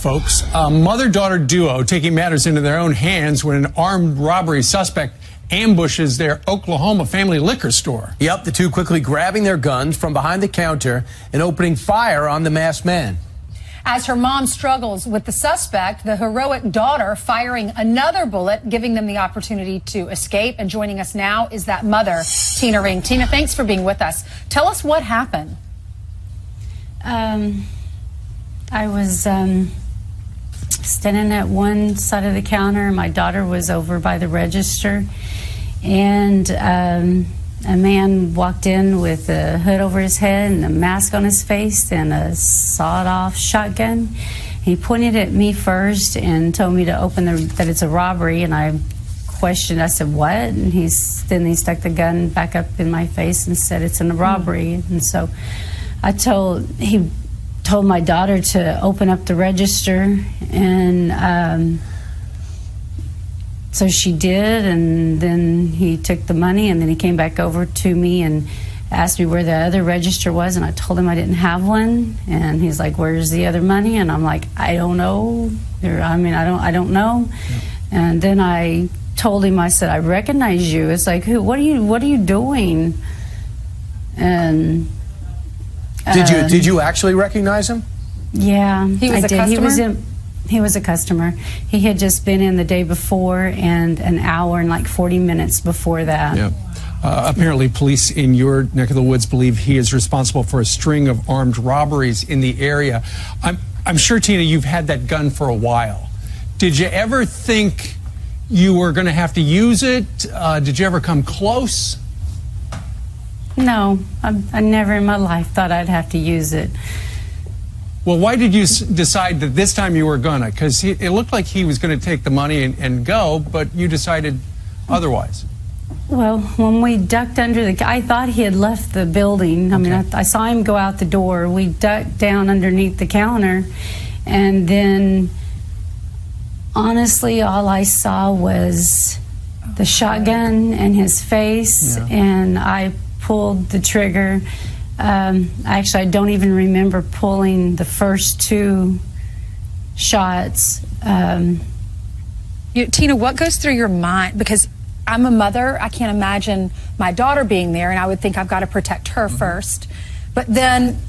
folks. A mother-daughter duo taking matters into their own hands when an armed robbery suspect ambushes their Oklahoma family liquor store. Yep, the two quickly grabbing their guns from behind the counter and opening fire on the masked man. As her mom struggles with the suspect, the heroic daughter firing another bullet, giving them the opportunity to escape. And joining us now is that mother, Tina Ring. Tina, thanks for being with us. Tell us what happened. I was standing at one side of the counter. My daughter was over by the register, and a man walked in with a hood over his head and a mask on his face and a sawed-off shotgun. He pointed at me first and told me to open that it's a robbery, and I questioned. I said, "What?" And then he stuck the gun back up in my face and said, "It's a robbery." And so he told my daughter to open up the register, and so she did, and then he took the money, and then he came back over to me and asked me where the other register was, and I told him I didn't have one, and he's like, "Where's the other money?" And I'm like, "I don't know. I don't know." Yeah. And then I told him, I said, "I recognize you." It's like, "Who? What are you doing?" And did you actually recognize him? Yeah, he was a customer. He was a customer. He had just been in the day before and an hour and like 40 minutes before that. Yeah. Apparently, police in your neck of the woods believe he is responsible for a string of armed robberies in the area. I'm sure, Tina, you've had that gun for a while. Did you ever think you were going to have to use it? Did you ever come close? No, I never in my life thought I'd have to use it. Well, why did you decide that this time you were gonna? Because it looked like he was going to take the money and go, but you decided otherwise. Well, when we ducked under I thought he had left the building. I mean, I saw him go out the door. We ducked down underneath the counter, and then honestly, all I saw was the shotgun and his face, and I pulled the trigger. Actually, I don't even remember pulling the first two shots. Tina, what goes through your mind? Because I'm a mother. I can't imagine my daughter being there, and I would think I've got to protect her first. But then,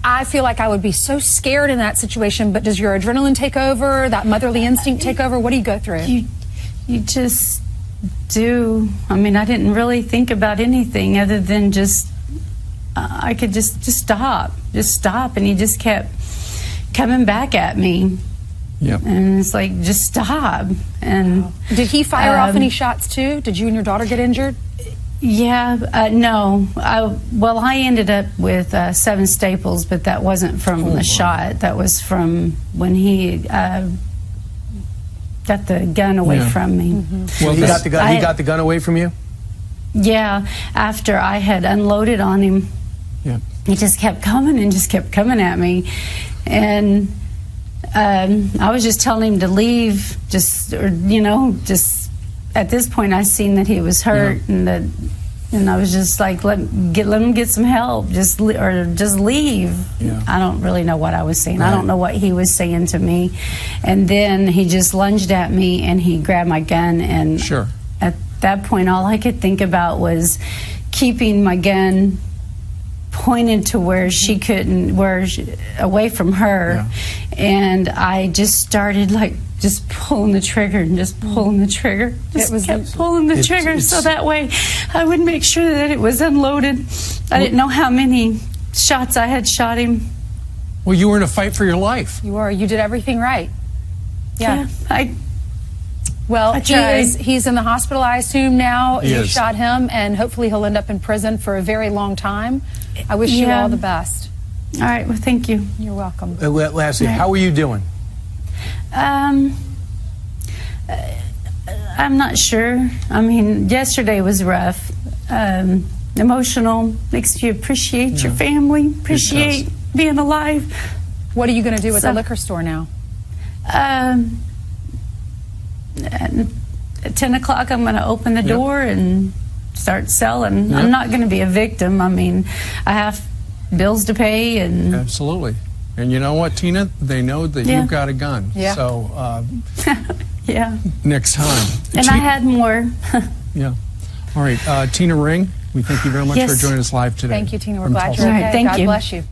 I feel like I would be so scared in that situation. But does your adrenaline take over? That motherly instinct take over? What do you go through? You just do. I mean, I didn't really think about anything other than just I could just stop, and he just kept coming back at me. Yep. And it's like, just stop. And did he fire off any shots too? Did you and your daughter get injured? Yeah, no. I ended up with 7 staples, but that wasn't from a shot. That was from when he got the gun away from me. Mm-hmm. Well, he got the gun away from you? Yeah, after I had unloaded on him. Yeah. He just kept coming and just kept coming at me, and I was just telling him to leave. Just at this point, I seen that he was hurt, and I was just like, let him get some help. Just leave. Yeah. I don't really know what I was saying. Right. I don't know what he was saying to me, and then he just lunged at me and he grabbed my gun, and at that point, all I could think about was keeping my gun pointed to where she couldn't, away from her. Yeah. And I just started just pulling the trigger and just pulling the trigger. Kept pulling the trigger so that way I would make sure that it was unloaded. I didn't know how many shots I had shot him. Well, you were in a fight for your life. You were. You did everything right. Yeah. Well, he's in the hospital, I assume, now. You shot him, and hopefully he'll end up in prison for a very long time. I wish you all the best. All right, well, thank you. You're welcome. Lastly, how are you doing? I'm not sure. I mean, yesterday was rough. Emotional, makes you appreciate your family, appreciate being alive. What are you going to do with the liquor store now? At 10 o'clock, I'm going to open the door and start selling. I'm not going to be a victim. I mean, I have bills to pay, and absolutely. And you know what, Tina? They know that Yeah. you've got a gun. Yeah. So Yeah. next time. And I had more. Yeah. All right. Tina Ring, we thank you very much Yes. for joining us live today. Thank you, Tina. We're from glad Tulsa. you're All okay. right, thank God you. bless you.